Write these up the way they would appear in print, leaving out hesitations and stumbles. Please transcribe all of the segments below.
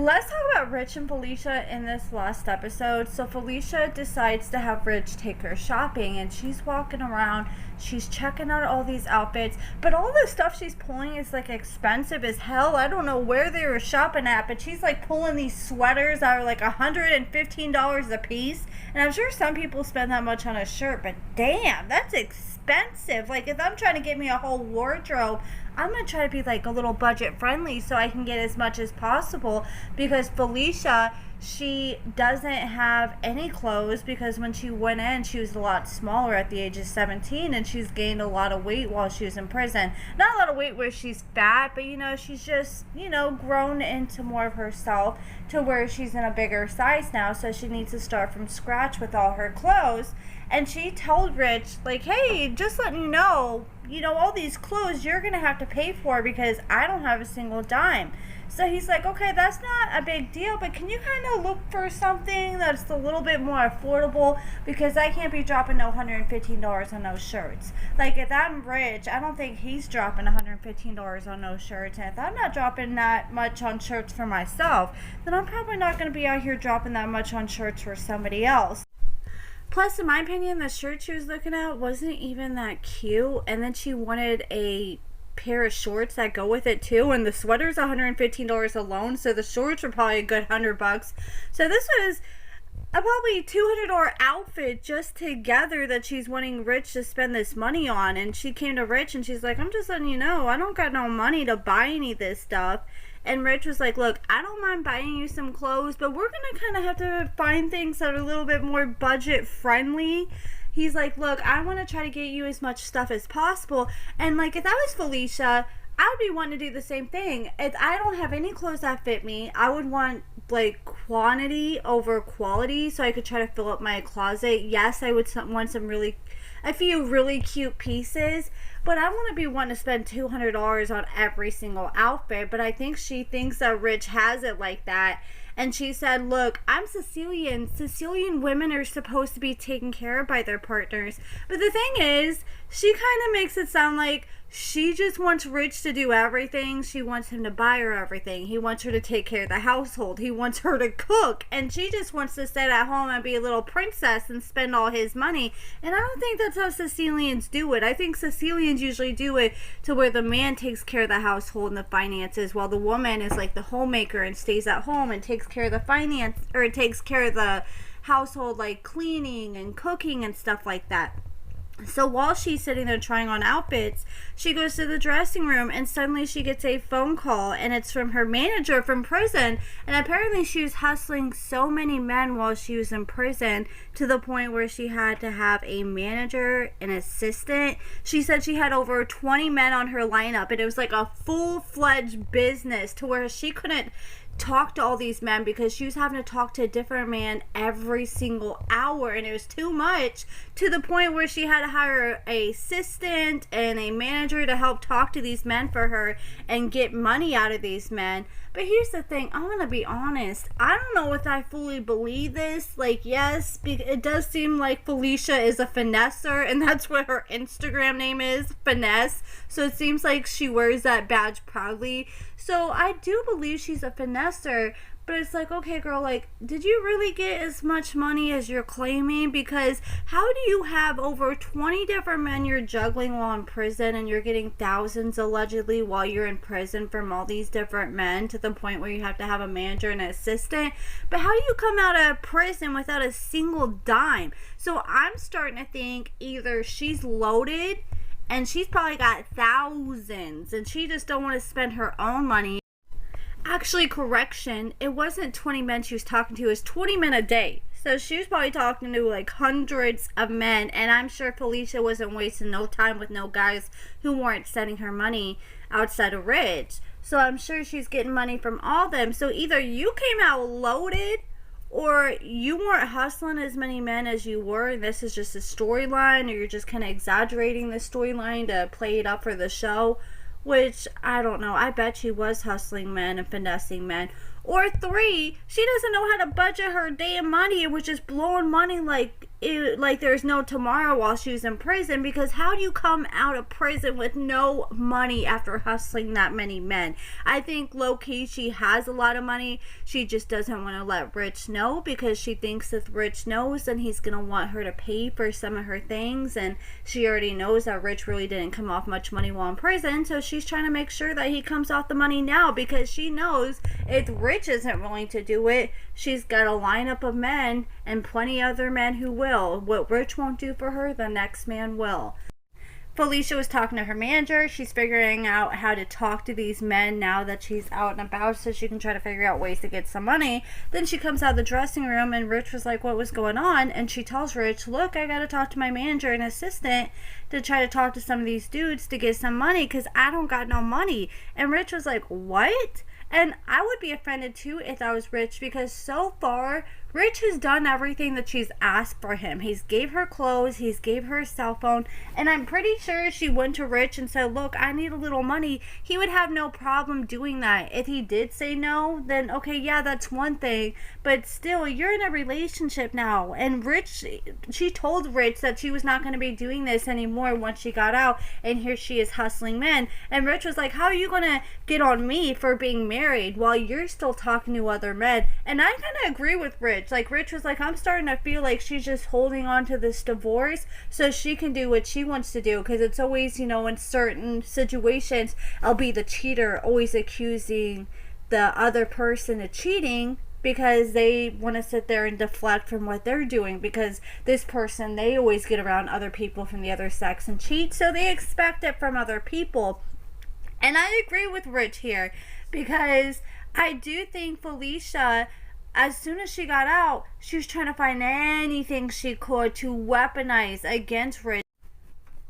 let's talk about Rich and Felicia in this last episode. So Felicia decides to have Rich take her shopping, and she's walking around, she's checking out all these outfits, but all the stuff she's pulling is like expensive as hell. I don't know where they were shopping at, but she's like pulling these sweaters that are like $115 a piece, and I'm sure some people spend that much on a shirt, but damn, that's expensive. Like, if I'm trying to get me a whole wardrobe, I'm going to try to be like a little budget friendly so I can get as much as possible, because Felicia, she doesn't have any clothes, because when she went in, she was a lot smaller at the age of 17, and she's gained a lot of weight while she was in prison. Not a lot of weight where she's fat, but she's just, grown into more of herself to where she's in a bigger size now, so she needs to start from scratch with all her clothes. And she told Rich, like, hey, just letting you know, all these clothes you're going to have to pay for because I don't have a single dime. So he's like, okay, that's not a big deal, but can you kind of look for something that's a little bit more affordable, because I can't be dropping no $115 on those shirts. Like, if I'm Rich, I don't think he's dropping $115 on those shirts, and if I'm not dropping that much on shirts for myself, then I'm probably not going to be out here dropping that much on shirts for somebody else. Plus, in my opinion, the shirt she was looking at wasn't even that cute, and then she wanted a pair of shorts that go with it too, and the sweater's $115 alone, so the shorts were probably a good $100. So this was a probably $200 outfit just together that she's wanting Rich to spend this money on. And she came to Rich and she's like, I'm just letting you know, I don't got no money to buy any of this stuff. And Rich was like, look, I don't mind buying you some clothes, but we're going to kind of have to find things that are a little bit more budget friendly. He's like, look, I want to try to get you as much stuff as possible. And like, if that was Felicia, I would be wanting to do the same thing. If I don't have any clothes that fit me, I would want like quantity over quality so I could try to fill up my closet. Yes, I would want a few really cute pieces, but I want to be wanting to spend $200 on every single outfit. But I think she thinks that Rich has it like that. And she said, look, I'm Sicilian. Sicilian women are supposed to be taken care of by their partners. But the thing is, she kind of makes it sound like she just wants Rich to do everything. She wants him to buy her everything. He wants her to take care of the household. He wants her to cook. And she just wants to sit at home and be a little princess and spend all his money. And I don't think that's how Sicilians do it. I think Sicilians usually do it to where the man takes care of the household and the finances, while the woman is like the homemaker and stays at home and takes care of the finance, or takes care of the household, like cleaning and cooking and stuff like that. So while she's sitting there trying on outfits, she goes to the dressing room and suddenly she gets a phone call, and it's from her manager from prison. And apparently she was hustling so many men while she was in prison to the point where she had to have a manager, an assistant. She said she had over 20 men on her lineup, and it was like a full-fledged business to where she couldn't talk to all these men because she was having to talk to a different man every single hour, and it was too much, to the point where she had to hire an assistant and a manager to help talk to these men for her and get money out of these men. But here's the thing, I'm gonna be honest, I don't know if I fully believe this. Like, yes, it does seem like Felicia is a finesser, and that's what her Instagram name is, Finesse. So it seems like she wears that badge proudly. So I do believe she's a finesser, but it's like, okay, girl, like, did you really get as much money as you're claiming? Because how do you have over 20 different men you're juggling while in prison, and you're getting thousands allegedly while you're in prison from all these different men, to the point where you have to have a manager and an assistant? But how do you come out of prison without a single dime? So I'm starting to think either she's loaded and she's probably got thousands and she just don't want to spend her own money. Actually, correction, it wasn't 20 men she was talking to, it was 20 men a day. So she was probably talking to like hundreds of men, and I'm sure Felicia wasn't wasting no time with no guys who weren't sending her money outside of Rich. So I'm sure she's getting money from all of them. So either you came out loaded, or you weren't hustling as many men as you were, and this is just a storyline, or you're just kind of exaggerating the storyline to play it up for the show. Which, I don't know, I bet she was hustling men and finessing men. Or 3, she doesn't know how to budget her damn money and was just blowing money like like there's no tomorrow while she was in prison, because how do you come out of prison with no money after hustling that many men? I think low-key she has a lot of money. She just doesn't want to let Rich know, because she thinks if Rich knows, then he's gonna want her to pay for some of her things, and she already knows that Rich really didn't come off much money while in prison, so she's trying to make sure that he comes off the money now, because she knows if Rich isn't willing to do it, she's got a lineup of men and plenty other men who will. What Rich won't do for her, the next man will. Felicia was talking to her manager. She's figuring out how to talk to these men now that she's out and about, so she can try to figure out ways to get some money. Then she comes out of the dressing room, and Rich was like, what was going on? And she tells Rich, look, I gotta talk to my manager and assistant to try to talk to some of these dudes to get some money, because I don't got no money. And Rich was like, what? And I would be offended too if I was Rich, because so far Rich has done everything that she's asked for him. He's gave her clothes, he's gave her a cell phone, and I'm pretty sure if she went to Rich and said, look, I need a little money, he would have no problem doing that. If he did say no, then okay, yeah, that's one thing, but still, you're in a relationship now, and Rich, she told Rich that she was not going to be doing this anymore once she got out, and here she is hustling men, and Rich was like, how are you going to get on me for being married while you're still talking to other men? And I kind of agree with Rich. Like, Rich was like, I'm starting to feel like she's just holding on to this divorce so she can do what she wants to do, because it's always, you know, in certain situations, I'll be the cheater, always accusing the other person of cheating, because they want to sit there and deflect from what they're doing, because this person, they always get around other people from the other sex and cheat, so they expect it from other people. And I agree with Rich here, because I do think Felicia, as soon as she got out, she was trying to find anything she could to weaponize against Rich.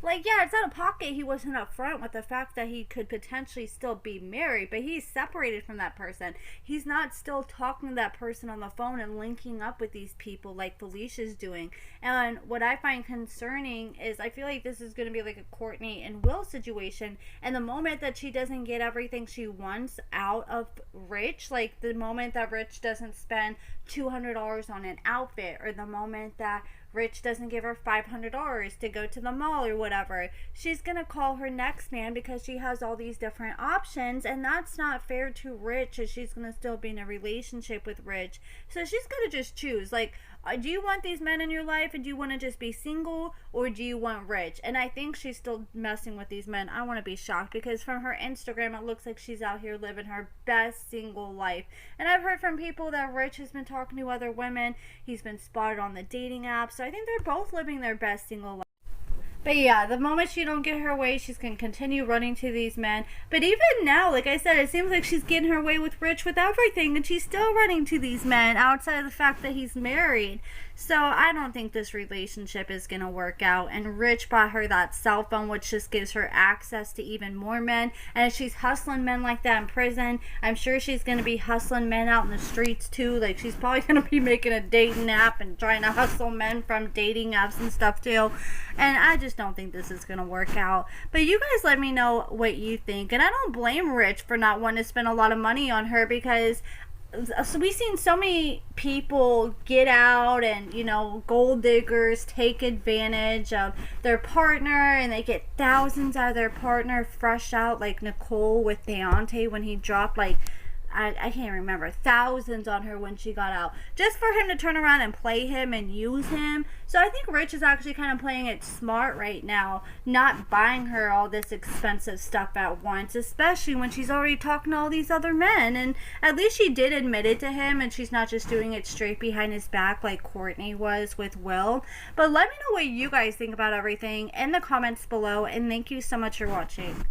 Like, yeah, it's out of pocket he wasn't upfront with the fact that he could potentially still be married, but he's separated from that person. He's not still talking to that person on the phone and linking up with these people like Felicia's doing. And what I find concerning is I feel like this is going to be like a Courtney and Will situation, and the moment that she doesn't get everything she wants out of Rich, like the moment that Rich doesn't spend $200 on an outfit, or the moment that Rich doesn't give her $500 to go to the mall or whatever, she's gonna call her next man, because she has all these different options, and that's not fair to Rich, as she's gonna still be in a relationship with Rich. So she's gonna just choose, like, do you want these men in your life, and do you want to just be single, or do you want Rich? And I think she's still messing with these men. I want to be shocked, because from her Instagram, it looks like she's out here living her best single life. And I've heard from people that Rich has been talking to other women. He's been spotted on the dating apps. So I think they're both living their best single life. But yeah, the moment she don't get her way, she's going to continue running to these men. But even now, like I said, it seems like she's getting her way with Rich with everything, and she's still running to these men outside of the fact that he's married. So I don't think this relationship is going to work out. And Rich bought her that cell phone, which just gives her access to even more men. And if she's hustling men like that in prison, I'm sure she's going to be hustling men out in the streets too. Like, she's probably going to be making a dating app and trying to hustle men from dating apps and stuff too. And I just don't think this is going to work out. But you guys let me know what you think. And I don't blame Rich for not wanting to spend a lot of money on her, because so we've seen so many people get out and, you know, gold diggers take advantage of their partner, and they get thousands out of their partner fresh out, like Nicole with Deontay when he dropped like I can't remember, thousands on her when she got out, just for him to turn around and play him and use him. So I think Rich is actually kind of playing it smart right now, not buying her all this expensive stuff at once, especially when she's already talking to all these other men. And at least she did admit it to him, and she's not just doing it straight behind his back like Courtney was with Will. But let me know what you guys think about everything in the comments below, and thank you so much for watching.